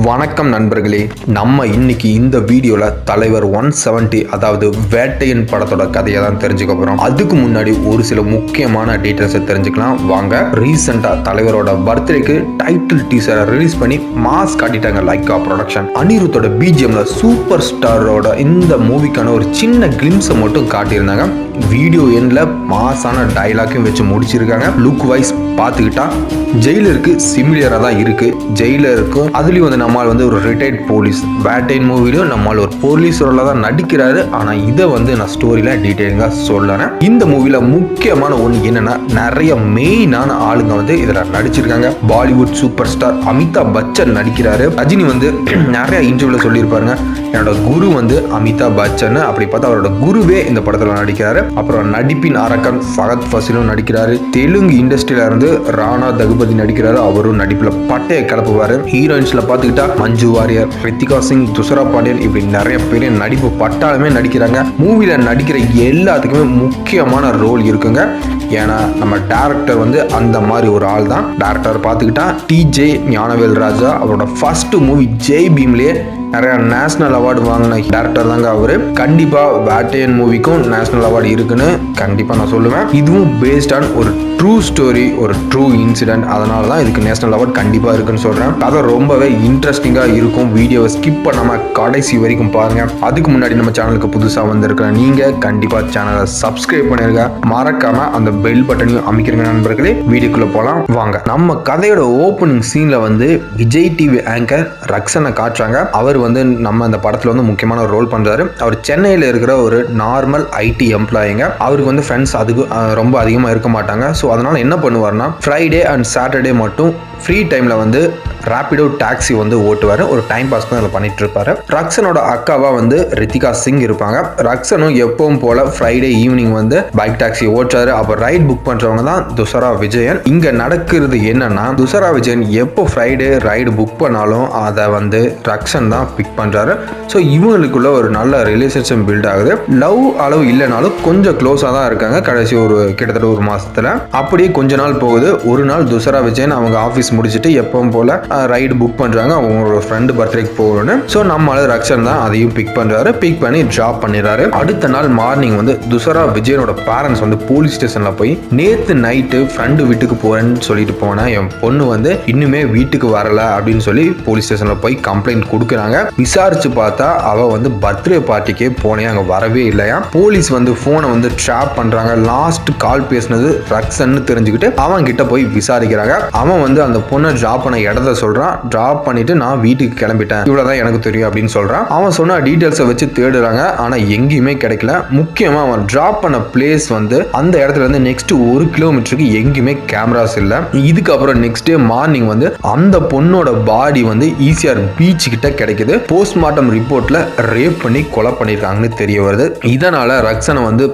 வணக்கம் நண்பர்களே, நம்ம இன்னைக்கு இந்த வீடியோல தலைவர் 170 அதாவது வேட்டையன் படத்தோட கதையை தான் தெரிஞ்சுக்க போறோம். அதுக்கு முன்னாடி ஒரு சில முக்கியமான டீடைல்ஸை தெரிஞ்சுக்கலாம் வாங்க. ரீசெண்டா தலைவரோட பர்த்டேக்கு டைட்டில் டீசரை ரிலீஸ் பண்ணி மாஸ் காட்டிட்டாங்க லைக்கா ப்ரொடக்ஷன். அனிருத்தோட பிஜிஎம்ல சூப்பர் ஸ்டாரோட இந்த மூவிக்கான ஒரு சின்ன கிளிம்ஸை மட்டும் காட்டியிருந்தாங்க. வீடியோ எண்ட்ல மாசான டைலாக்கையும் வச்சு முடிச்சிருக்காங்க. லுக் வைஸ் பார்த்துக்கிட்டா ஜெயிலருக்கு சிமிலியராக தான் இருக்கு. ஜெயிலருக்கும் அதுலேயும் வந்து நம்மால் வந்து ஒரு ரிட்டையர்ட் போலீஸ், வேட்டையன் மூவிலையும் நம்மால் ஒரு போலீஸ் ரோல தான் நடிக்கிறாரு. ஆனால் இதை வந்து நான் ஸ்டோரியில டீட்டெயிலாக சொல்லறேன். இந்த மூவில முக்கியமான ஒன்று என்னன்னா, நிறைய மெயினான ஆளுங்க வந்து இதில் நடிச்சிருக்காங்க. பாலிவுட் சூப்பர் ஸ்டார் அமிதாப் பச்சன் நடிக்கிறாரு. ரஜினி வந்து நிறைய இன்டர்வியூல சொல்லியிருப்பாருங்க, என்னோட குரு வந்து அமிதாப் பச்சன். அப்படி பார்த்தா அவரோட குருவே இந்த படத்தில் நடிக்கிறாரு. அப்புறம் நடிப்பின் அரக்கன் ஃபஹத் ஃபாசிலும் நடிக்கிறாரு. தெலுங்கு இண்டஸ்ட்ரியில இருந்து ராணா தகுபதி நடிக்கிறாரு. அவரும் நடிப்புல பட்டைய கிளப்புவாரு. ஹீரோயின்ஸ்ல பாத்துக்கிட்டா மஞ்சு வாரியர், ரித்திகா சிங், துஷரா பாண்டியன் இப்படி நிறைய பேர் நடிப்பு பட்டாலுமே நடிக்கிறாங்க. மூவில நடிக்கிற எல்லாத்துக்குமே முக்கியமான ரோல் இருக்குங்க. ஏன்னா நம்ம டேரக்டர் வந்து அந்த மாதிரி ஒரு ஆள் தான். டேரக்டர் பார்த்துக்கிட்டா டிஜே ஞானவேல் ராஜா. அவரோட ஃபர்ஸ்ட் மூவி ஜெய் பீம்லேயே நிறைய நேஷனல் அவார்டு வாங்கின டேரக்டர் தாங்க அவரு. கண்டிப்பா வேட்டையன் மூவிக்கும் நேஷனல் அவார்டு இருக்குன்னு கண்டிப்பா நான் சொல்லுவேன். இதுவும் பேஸ்ட் ஆன் ஒரு ட்ரூ ஸ்டோரி, ஒரு ட்ரூ இன்சிடென்ட். அதனால தான் இதுக்கு நேஷனல் அவார்டு கண்டிப்பா இருக்குன்னு சொல்றேன். கதை ரொம்பவே இன்ட்ரெஸ்டிங்கா இருக்கும். வீடியோவை ஸ்கிப் பண்ணாம கடைசி வரைக்கும் பாருங்க. அதுக்கு முன்னாடி நம்ம சேனலுக்கு புதுசா வந்திருக்கிற நீங்க கண்டிப்பா சேனலை சப்ஸ்கிரைப் பண்ணிருங்க. மறக்காம அந்த பெல் பட்டனையும் அமைக்கிறீங்க நண்பர்களே. வீடியோக்குள்ள போலாம் வாங்க. நம்ம கதையோட ஓப்பனிங் சீன்ல வந்து விஜய் டிவி ஆங்கர் ரக்ஷனை காட்டுறாங்க. அவர் வந்து நம்ம அந்த படத்துல வந்து முக்கியமான ரோல் பண்றாரு. அவர் சென்னையில இருக்கிற ஒரு நார்மல் ஐடி எம்ப்ளாயிங்க. அவருக்கு வந்து ஃப்ரெண்ட்ஸ் அதுக்கு ரொம்ப அதிகமா இருக்க மாட்டாங்க. ஸோ அதனால என்ன பண்ணுவார்னா, ஃப்ரைடே அண்ட் சாட்டர்டே மட்டும் ஃப்ரீ டைம்ல வந்து ராபிடோ டாக்ஸி வந்து ஓட்டுவார். ஒரு டைம் பாஸ் தான் அதில் பண்ணிட்டு இருப்பாரு. ரக்ஷனோட அக்காவா வந்து ரித்திகா சிங் இருப்பாங்க. ரக்ஷனும் எப்பவும் போல ஃப்ரைடே ஈவினிங் வந்து பைக் டாக்ஸி ஓட்டுறாரு. அப்போ ரைட் புக் பண்றவங்க தான் துஷரா விஜயன். இங்க நடக்கிறது என்னன்னா, துஷரா விஜயன் எப்போ ஃப்ரைடே ரைடு புக் பண்ணாலும் அதை வந்து ரக்ஷன் தான் பிக் பண்றாரு. ஸோ இவங்களுக்குள்ள ஒரு நல்ல ரிலேஷன்ஷிப் பில்ட் ஆகுது. லவ் அளவு இல்லைனாலும் கொஞ்சம் க்ளோஸாக தான் இருக்காங்க கடைசி ஒரு கிட்டத்தட்ட ஒரு மாசத்துல. அப்படியே கொஞ்ச நாள் போகுது. ஒரு நாள் துஷரா விஜயன் அவங்க ஆஃபீஸ் முடிச்சுட்டு எப்பவும் போல ரைடு புக் பண்றாங்க அவங்களோட ஃப்ரெண்டு பர்த்டேக்கு போகணும்னு. ஸோ நம்மளால ரக்ஷன் தான் அதையும் பிக் பண்றாரு. பிக் பண்ணி டிராப் பண்ணிடுறாரு. அடுத்த நாள் மார்னிங் வந்து துஷரா விஜயனோட பேரண்ட்ஸ் வந்து போலீஸ் ஸ்டேஷன்ல போய், நேத்து நைட்டு ஃப்ரெண்டு வீட்டுக்கு போறேன்னு சொல்லிட்டு போனேன், என் பொண்ணு வந்து இன்னுமே வீட்டுக்கு வரல அப்படின்னு சொல்லி போலீஸ் ஸ்டேஷன்ல போய் கம்ப்ளைண்ட் கொடுக்குறாங்க. விசாரிச்சு பார்த்தா அவ வந்து பர்த்டே பார்ட்டிக்கே போனே, அங்க வரவே இல்லையா. போலீஸ் வந்து போனை வந்து ட்ராப் பண்றாங்க. லாஸ்ட் கால் பேசினது ரக்ஷன் தெரிஞ்சுக்கிட்டு அவன் கிட்ட போய் விசாரிக்கிறாங்க. அவன் வந்து அந்த பொண்ணை டிராப் பண்ண இடத்த சொல்றான். டிராப் பண்ணிட்டு நான் வீட்டுக்கு கிளம்பிட்டேன், இவ்வளவுதான் எனக்கு தெரியும் அப்படின்னு சொல்றான். அவன் சொன்ன டீடைல்ஸை வச்சு தேடுறாங்க. ஆனா எங்கேயுமே கிடைக்கல. முக்கியமா அவன் டிராப் பண்ண பிளேஸ் வந்து அந்த இடத்துல இருந்து நெக்ஸ்ட் 1 கிலோமீட்டருக்கு எங்கேயுமே கேமராஸ் இல்ல. இதுக்கப்புறம் நெக்ஸ்ட் டே மார்னிங் வந்து அந்த பொண்ணோட பாடி வந்து ஈசிஆர் பீச் கிட்ட கிடைக்குது. போஸ்ட்மார்ட்டம் ரிப்போர்ட்ல ரேப் பண்ணி கொலை பண்ணிருக்காங்கன்னு தெரிய வருது. இதனால ரக்ஷனை வந்து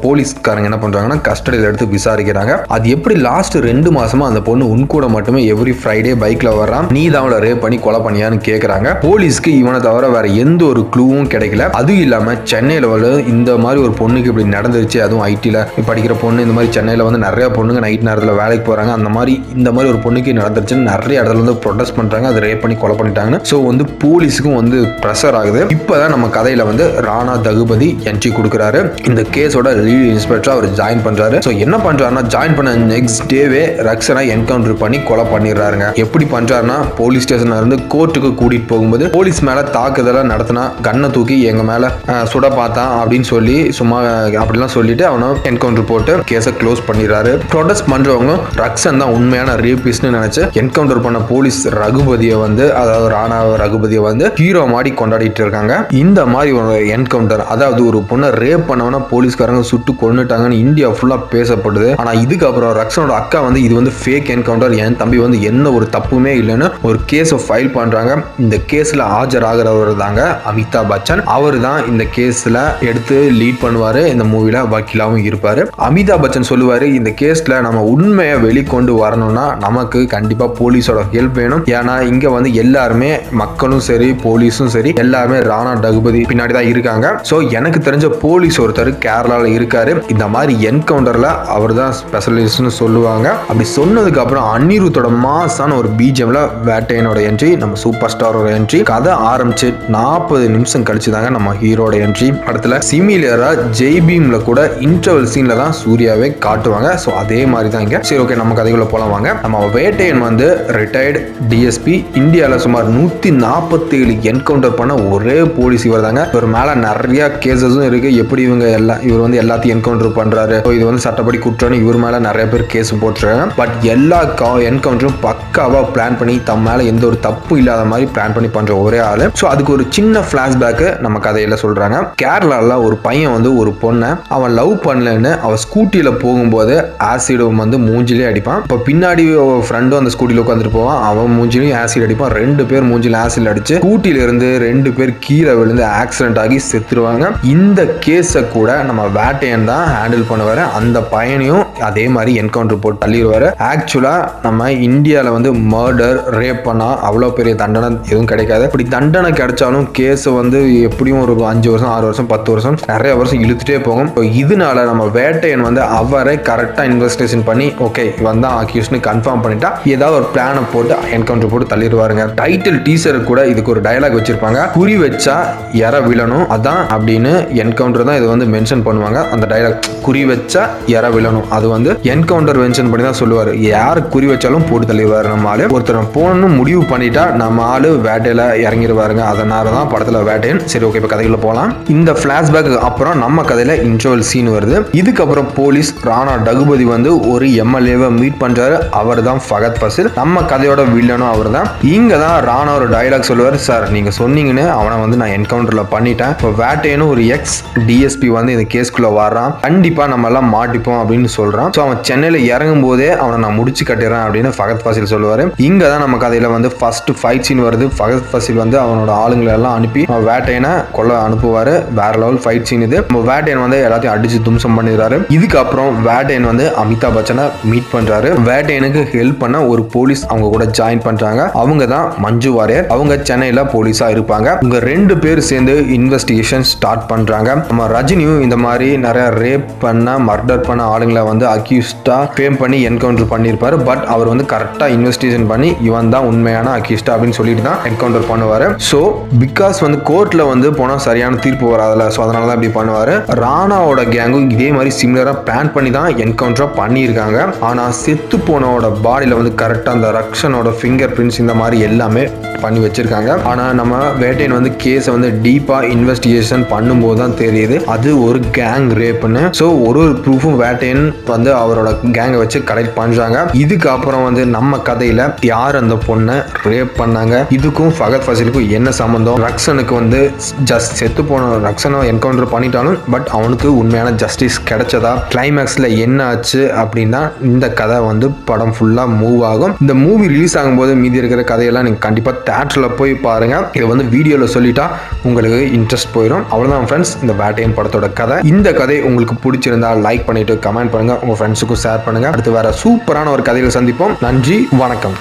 போலீஸ்காரங்க என்ன பண்றாங்கன்னா கஸ்டடியில் எடுத்து விசாரிக்கிறாங்க. அது எப்படி லாஸ்ட் 2 மாசமா அந்த பொண்ணு உன் கூட மட்டுமே எவ்ரி ஃப்ரைடே பைக்ல வர்றான், நீ தான் அவளை ரேப் பண்ணி கொலை பண்ணியான்னு கேட்கறாங்க. போலீஸ்க்கு இவனை தவிர வேற எந்த ஒரு க்ளூவும் கிடைக்கல. அதுவும் இல்லாம சென்னையில இந்த மாதிரி ஒரு பொண்ணுக்கு இப்படி நடந்துருச்சு, அதுவும் ஐடில படிக்கிற பொண்ணு. இந்த மாதிரி சென்னையில வந்து நிறைய பொண்ணுங்க நைட் நேரத்தில் வேலைக்கு போறாங்க. அந்த மாதிரி இந்த மாதிரி ஒரு பொண்ணுக்கு நடந்துருச்சுன்னு நிறைய இடத்துல வந்து ப்ரொடெஸ்ட் பண்றாங்க. அது ரேப் பண்ணி கொலை பண்ணிட்டாங்கன்னு. ஸோ வந்து போலீஸுக்கும் வந்து ப்ரெஷர் ஆகுது. இப்பதான் நம்ம கதையில வந்து ராணா தகுபதி என்ட்ரி கொடுக்குறாரு. இந்த கேஸோட லீட் இன்ஸ்பெக்டர் அவர் ஜாயின் பண்றாரு. ஸோ என்ன பண்றாருன்னா, ஜாயின் பண்ண நெக்ஸ்ட் டேவே ரக்ஷனை என்கவுண்டர் பண்ணி கொலை பண்ணிடுறாருங்க. எப்படி பண்றாருன்னா, போலீஸ் ஸ்டேஷன்ல இருந்து கோர்ட்டுக்கு கூட்டிட்டு போகும்போது போலீஸ் மேல தாக்குதலை நடத்தினா, கண்ணை தூக்கி எங்க மேல சுட பார்த்தான் அப்படின்னு சொல்லி சும்மா அப்படிலாம் சொல்லிட்டு அவனை என்கவுண்டர் போட்டு கேஸை க்ளோஸ் பண்ணிடுறாரு. ப்ரொடெஸ்ட் பண்றவங்க ரக்ஷன் தான் உண்மையான ரேபிஸ்ட்னு நினைச்சு என்கவுண்டர் பண்ண போலீஸ் ரகுபதியை வந்து, அதாவது ராணா ரகுபதியை வந்து ஹீரோ மாதிரி கொண்டாடிட்டு இருக்காங்க. இந்த மாதிரி ஒரு என்கவுண்டர், அதாவது ஒரு பொண்ணை ரேப் பண்ணவனா போலீஸ்காரங்க சுட்டு கொன்னுட்டாங்கன்னு இந்தியா ஃபுல்லா பேசப்படுது. ஆனா இதுக்கப்புறம் ரக்ஷனோட அக்கா வந்து இது வந்து ஃபேக் என்கவுண்டர், என் தம்பி வந்து என்ன ஒரு தப்புமே இல்லைன்னு ஒரு கேஸை ஃபைல் பண்றாங்க. இந்த கேஸ்ல ஆஜராகிறவர் தாங்க அமிதாப் பச்சன். அவர் தான் இந்த கேஸ்ல எடுத்து லீட் பண்ணுவாரு. இந்த மூவில வக்கீலாவும் இருப்பாரு. அமிதாப் பச்சன் சொல்லுவாரு, இந்த கேஸ்ல நம்ம உண்மையை வெளிக்கொண்டு வரணும்னா நமக்கு கண்டிப்பா போலீஸோட ஹெல்ப் வேணும். ஏன்னா இங்க வந்து எல்லாருமே மக்களும் சரி சரி போலீஸும் சரி எல்லாருமே ராணா டகுபதி பின்னாடி தான் இருக்காங்க. ஸோ எனக்கு தெரிஞ்ச போலீஸ் ஒருத்தர் கேரளாவில் இருக்காரு. இந்த மாதிரி என்கவுண்டர்ல அவர் தான் ஸ்பெஷலிஸ்ட்னு சொல்லுவாங்க. அப்படி சொன்னதுக்கு அப்புறம் அனிருத்தோட மாசான ஒரு பிஜிஎம்ல வேட்டையனோட என்ட்ரி, நம்ம சூப்பர் ஸ்டாரோட என்ட்ரி, கதை ஆரம்பிச்சு 40 நிமிஷம் கழிச்சு தாங்க நம்ம ஹீரோட என்ட்ரி. படத்துல சிமிலியரா ஜெய்பீம்ல கூட இன்டர்வல் சீன்ல தான் சூர்யாவே காட்டுவாங்க. ஸோ அதே மாதிரி தான் இங்க. சரி, ஓகே, நம்ம கதைக்குள்ள போலாம் வாங்க. நம்ம வேட்டையன் வந்து ரிட்டையர்டு டிஎஸ்பி. இந்தியாவில் சுமார் 147 என்கவுண்டர் பண்ண ஒரே போலீஸ் இவர் தாங்க. இவர் மேல நிறைய கேசஸும் இருக்கு. எப்படி இவர் வந்து எல்லாத்தையும் என்கவுண்டர் பண்றாரு, இது வந்து சட்டப்படி குற்றம், இவர் மேல நிறைய பேர் கேஸ் போட்டுருக்காங்க. பட் எல்லா என்கவுண்டரும் பக்காவா பிளான் பண்ணி தம் மேல எந்த ஒரு தப்பு இல்லாத மாதிரி பிளான் பண்ணி பண்ற ஒரே ஆளு. ஸோ அதுக்கு ஒரு சின்ன பிளாஷ்பேக் நம்ம கதையில சொல்றாங்க. கேரளால ஒரு பையன் வந்து ஒரு பொண்ணை அவன் லவ் பண்ணலன்னு அவன் ஸ்கூட்டியில போகும்போது ஆசிட் வந்து மூஞ்சிலே அடிப்பான். இப்போ பின்னாடி ஃப்ரெண்டும் அந்த ஸ்கூட்டியில் உட்காந்துட்டு போவான். அவன் மூஞ்சிலையும் ஆசிட் அடிப்பான். 2 பேர் மூஞ்சில ஆசிட் அடிச்சு ஸ்கூட்டில இருந்து 2 பேர் கீழே விழுந்து ஆக்சிடென்ட் ஆகி செத்துருவாங்க. இந்த கேஸை கூட நம்ம வேட்டையன் தான் ஹேண்டில் பண்ணுவாரு. அந்த பையனையும் அதே மாதிரி என்கவுண்டர் போட்டு தள்ளிடுவாரு. ஆக்சுவலா நம்ம இந்தியாவில் வந்து மர்டர் ரேப் பண்ணா அவ்வளோ பெரிய தண்டனை எதுவும் கிடைக்காது. இப்படி தண்டனை கிடைச்சாலும் கேஸ் வந்து எப்படியும் ஒரு 5 வருஷம் 6 வருஷம் 10 வருஷம் நிறைய வருஷம் இழுத்துட்டே போகும். இதனால நம்ம வேட்டையன் வந்து அவரை கரெக்டாக இன்வெஸ்டிகேஷன் பண்ணி ஓகே இவன் தான் அக்யூஸ்ட்னு கன்ஃபார்ம் பண்ணிட்டா ஏதாவது ஒரு பிளானை போட்டு என்கவுண்டர் போட்டு தள்ளிடுவாருங்க. டைட்டில் டீசர் கூட இதுக்கு ஒரு டயலாக் வச்சிருப்பாங்க. குறி வச்சா எற விழணும் அதான் அப்படின்னு என்கவுண்டர் தான் இது வந்து மென்ஷன் பண்ணுவாங்க. அந்த டயலாக் குறி வச்சா எற விழணும் அது வந்து என்கவுண்டர் மென்ஷன் பண்ணி தான் சொல்லுவார். யார் குறி வச்சாலும் போட்டு தள்ளிடுவார். நம்ம ஆளு ஒருத்தர் போகணும்னு முடிவு பண்ணிட்டா நம்ம ஆளு வேட்டையில இறங்கிடுவாருங்க. அதனால தான் படத்துல வேட்டையன். சரி, ஓகே, இப்போ கதைக்குள்ள போகலாம். இந்த பிளாஷ்பேக் அப்புறம் நம்ம கதையில இன்டர்வல் சீன் வருது. இதுக்கப்புறம் போலீஸ் ராணா டகுபதி வந்து ஒரு எம்எல்ஏவை மீட் பண்றாரு. அவர் தான் ஃபகத் ஃபாசில். நம்ம கதையோட வில்லனும் அவர் தான். இங்க தான் ராணா ஒரு டயலாக் சொல்லுவார். சார், நீங்க சொன்னீங்கன்னு அவனை வந்து நான் என்கவுண்டர்ல பண்ணிட்டேன். இப்போ வேட்டையனும் ஒரு எக்ஸ் டிஎஸ்பி வந்து இந்த கேஸ்குள்ள வர்றான். கண்டிப்பா நம்ம எல்லாம் மாட்டிப்போம் அப்படின்னு சொல்றான். ஸோ அவன் சென்னையில இறங்கும் போதே அவனை நான் முடிச்சு கட்டிடுறேன் அப்படின்னு ஃபகத் ஃபாசில் சொல்லுவாரு. இங்க தான் நம்ம கதையில வந்து ஃபர்ஸ்ட் ஃபைட் சீன் வருது. ஃபகத் ஃபாசில் வந்து அவனோட ஆளுங்களை எல்லாம் அனுப்பி வேட்டையனை கொல்ல அனுப்புவாரு. வேற லெவல் ஃபைட் சீன் இது. நம்ம வேட்டையன் வந்து எல்லாத்தையும் அடிச்சு தும்சம் பண்ணிடுறாரு. இதுக்கப்புறம் வேட்டையன் வந்து அமிதாப் பச்சனை மீட் பண்றாரு. வேட்டையனுக்கு ஹெல்ப் பண்ண ஒரு போலீஸ் அவங்க கூட ஜாயின் பண்றாங்க. அவங்க தான் மஞ்சு வாரியர். அவங்க சென்னையில போலீஸா இருப்பாங்க. இவங்க 2 பேர் சேர்ந்து இன்வெஸ்டிகேஷன் ஸ்டார்ட் பண்றாங்க. நம்ம ரஜினியும் இந்த மாதிரி நிறைய ரேப் பண்ண மர்டர் பண்ண ஆளுங்களை வந்து அக்யூஸ்டா ஃபேம் பண்ணி என்கவுண்டர் பண்ணியிருப்பாரு. பட் அவர் வந்து கரெக்டா இன்வெஸ்டிகேஷன் பண்ணி இவன் தான் உண்மையான அக்யூஸ்டா அப்படின்னு சொல்லிட்டு தான் என்கவுண்டர் பண்ணுவாரு. ஸோ பிகாஸ் வந்து கோர்ட்ல வந்து போனா சரியான தீர்ப்பு வராதுல, ஸோ அதனால தான் இப்படி பண்ணுவாரு. ராணாவோட கேங்கும் இதே மாதிரி சிமிலரா பிளான் பண்ணி தான் என்கவுண்டரா பண்ணியிருக்காங்க. ஆனா செத்து போனோட பாடியில வந்து கரெக்டா அந்த ரக்ஷனோட ஃபிங்கர் பிரிண்ட்ஸ் இந்த மாதிரி எல்லாமே பண்ணி வச்சிருக்காங்க. ஆனா நம்ம வேட்டையன் வந்து கேஸை வந்து டீப்பா இன்வெஸ்டிகேஷன் பண்ணும்போது தான் தெரியுது அது ஒரு கேங் ரேப்னு. ஸோ ஒரு ப்ரூஃபும் வேட்டையன் வந்து அவரோட கேங்கை வச்சு கலெக்ட் பண்றாங்க. இதுக்கு அப்புறம் வந்து நம்ம கதையில யார் அந்த பொண்ணை ரேப் பண்ணாங்க, இதுக்கும் ஃபகத் ஃபாசிலுக்கும் என்ன சம்பந்தம், ரக்ஷனுக்கு வந்து ஜஸ்ட் செத்து போன ரக்ஷனை என்கவுண்டர் பண்ணிட்டாலும் பட் அவனுக்கு உண்மையான ஜஸ்டிஸ் கிடைச்சதா, கிளைமேக்ஸ்ல என்ன ஆச்சு அப்படின்னா இந்த கதை வந்து படம் ஃபுல்லா மூவ் ஆகும். இந்த மூவி ரிலீஸ் ஆகும்போது மீதி இருக்கிற கதையெல்லாம் நீங்க கண்டிப்பா தியேட்டர்ல போய் பாருங்க. இதை வந்து வீடியோல சொல்லிட்டா உங்களுக்கு இன்ட்ரெஸ்ட் போயிடும். அவ்வளவுதான் ஃப்ரெண்ட்ஸ், இந்த வேட்டையன் படத்தோட கதை. இந்த கதை உங்களுக்கு பிடிச்சிருந்தா லைக் பண்ணிட்டு கமெண்ட் பண்ணுங்க, உங்க ஃப்ரெண்ட்ஸுக்கும் ஷேர் பண்ணுங்க. அடுத்து வேற சூப்பரான ஒரு கதையில சந்திப்போம். நன்றி, வணக்கம்.